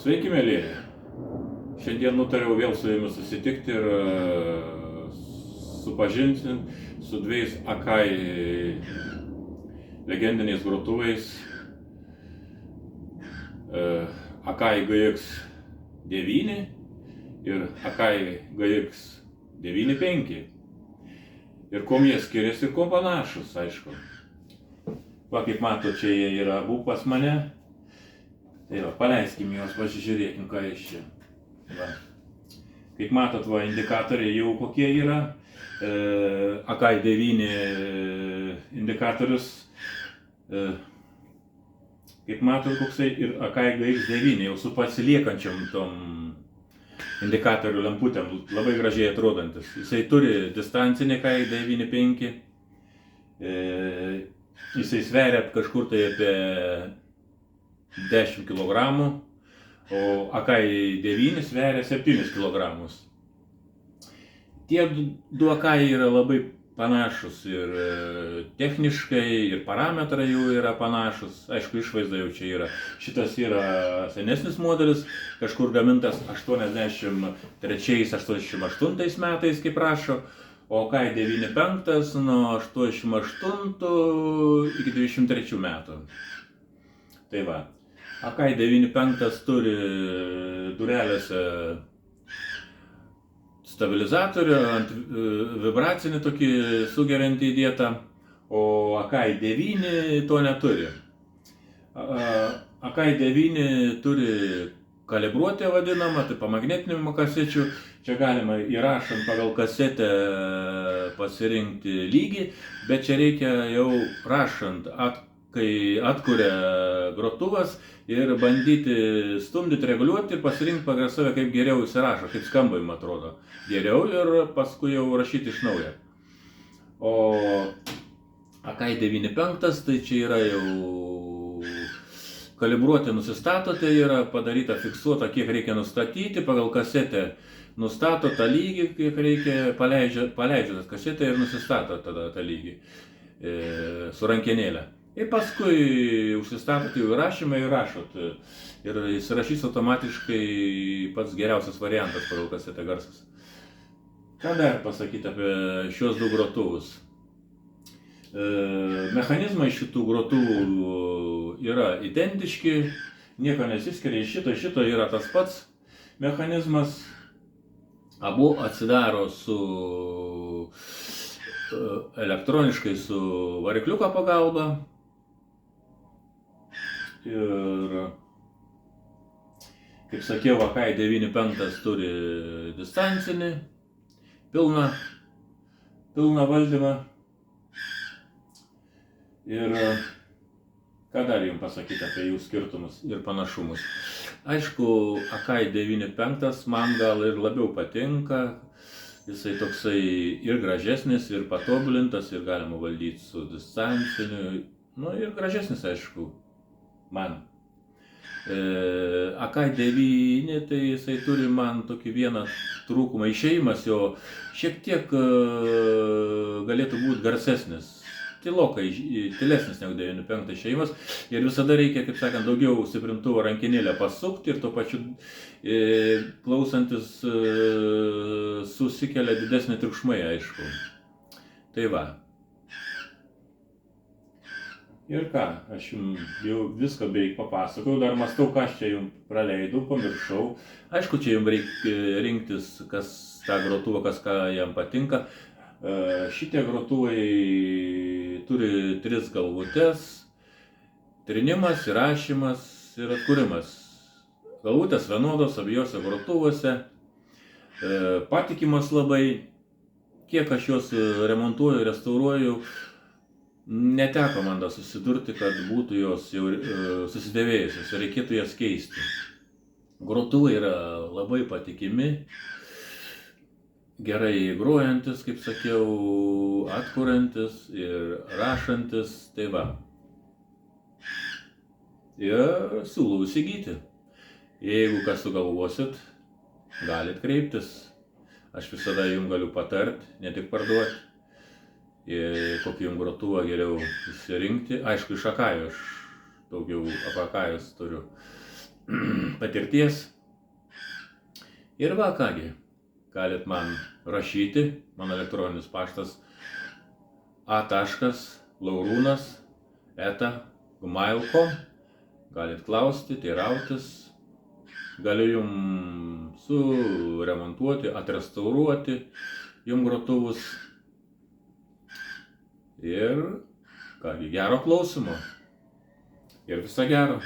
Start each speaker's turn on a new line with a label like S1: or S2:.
S1: Sveiki, mėlyje. Šiandien nutariau vėl su jumis susitikti ir supažinti su dviejais Akai legendiniais grotuvais. Akai GX9 ir Akai GX95. Ir kuom jie skiriasi ir kuom panašus, aišku. Va, kaip mato, čia jie yra abu pas mane. Tai va, paleiskim juos, pasižiūrėkim, ką iš čia. Va. Kaip matot, va, indikatoriai jau kokie yra. Akai 9 indikatorius. Kaip matot, koksai ir Akai GX9 jau su pasiliekančiam tom indikatorių lemputėm, labai gražiai atrodantis. Jisai turi distancinį Akai 9.5. Jisai sveria kažkur tai apie 10 kg, o Akai 9 sveria 7 kg. Tie du Akai yra labai panašus ir techniškai, ir parametrai jų yra panašus. Aišku, išvaizda jau čia yra. Šitas yra senesnis modelis, kažkur gamintas 83-88 metais, kaip rašo, o Akai 9.5 nuo 88 iki 23 metų. Tai va. Akai 9.5 turi durelėse stabilizatorių, vibracinį tokį sugeriantį įdėtą, o Akai 9 to neturi. Akai 9 turi kalibruotę vadinamą, tai pamagnetinimo kasečių. Čia galima įrašant pagal kasetę pasirinkti lygį, bet čia reikia jau rašant, kai atkuria grotuvas ir bandyti stumdyti, reguliuoti ir pasirinkti pagal save, kaip geriau įsirašo, kaip skamba jums atrodo geriau ir paskui jau rašyti iš naujo. O Akai 9.5 tai čia yra jau kalibruoti nusistato, tai yra padaryta fiksuota, kiek reikia nustatyti, pagal kasetę nustato tą lygį, kiek reikia, paleidžia tas kasetę ir nusistato tada tą lygį su rankenėlė. Ir paskui užsistatot jau įrašymą ir rašot. Ir įsirašys automatiškai pats geriausias variantas pagal kasetę garsas. Ką dar pasakyti apie šios du grotuvus? Mechanizmai šitų grotuvų yra identiški, nieko nesiskiria iš šito yra tas pats mechanizmas. Abu atsidaro su elektroniškai su varikliuko pagalba. Ir, kaip sakiau, Akai 9.5 turi distancinį, pilną valdymą. Ir ką dar jums pasakyti apie jų skirtumus ir panašumus. Aišku, Akai 9.5 man gal ir labiau patinka. Jisai toksai ir gražesnis, ir patobulintas, ir galima valdyti su distanciniu. Nu ir gražesnis, aišku, man. Akai 9, tai jisai turi man tokį vieną trūkumą. Išėjimas jo šiek tiek galėtų būti garsesnis. Tylokai, tylesnis negu 9.5 išėjimas. Ir visada reikia, kaip sakant, daugiau stiprintuvo rankenėlę pasukti ir tuo pačiu klausantis susikelia didesnį triukšmai, aišku. Tai va. Ir ką, aš jums jau viską beveik papasakau, dar mąstau, ką aš čia jums praleidau, pamiršau. Aišku, čia jums reikia rinktis, kas tą grotuvą, kas ką jam patinka. Šitie grotuvai turi 3 galvutes: trinimas, įrašymas ir atkūrimas. Galvutės vienodos abiejose grotuvuose, patikimos labai. Kiek aš juos remontuoju, restauruoju, neteko man da susidurti, kad būtų jos jau susidėvėjusios ir reikėtų jas keisti. Grotuvai yra labai patikimi, gerai grojantis, kaip sakiau, atkuriantis ir rašantis, tai va. Ir siūlau įsigyti. Jeigu kas sugalvosit, galit kreiptis. Aš visada jums galiu patarti, ne tik parduoti. Kokį jums grotuvą geriau įsirinkti. Aišku, iš Akajų, aš daugiau apie Akajus turiu patirties. Ir va kągi, galit man rašyti, mano elektroninis paštas a.laurūnas@gmail.com. Galit klausti, teirautis, galiu jum suremontuoti, atrestauruoti jum grotuvus. Ir kągi, gero klausymo ir viso gero.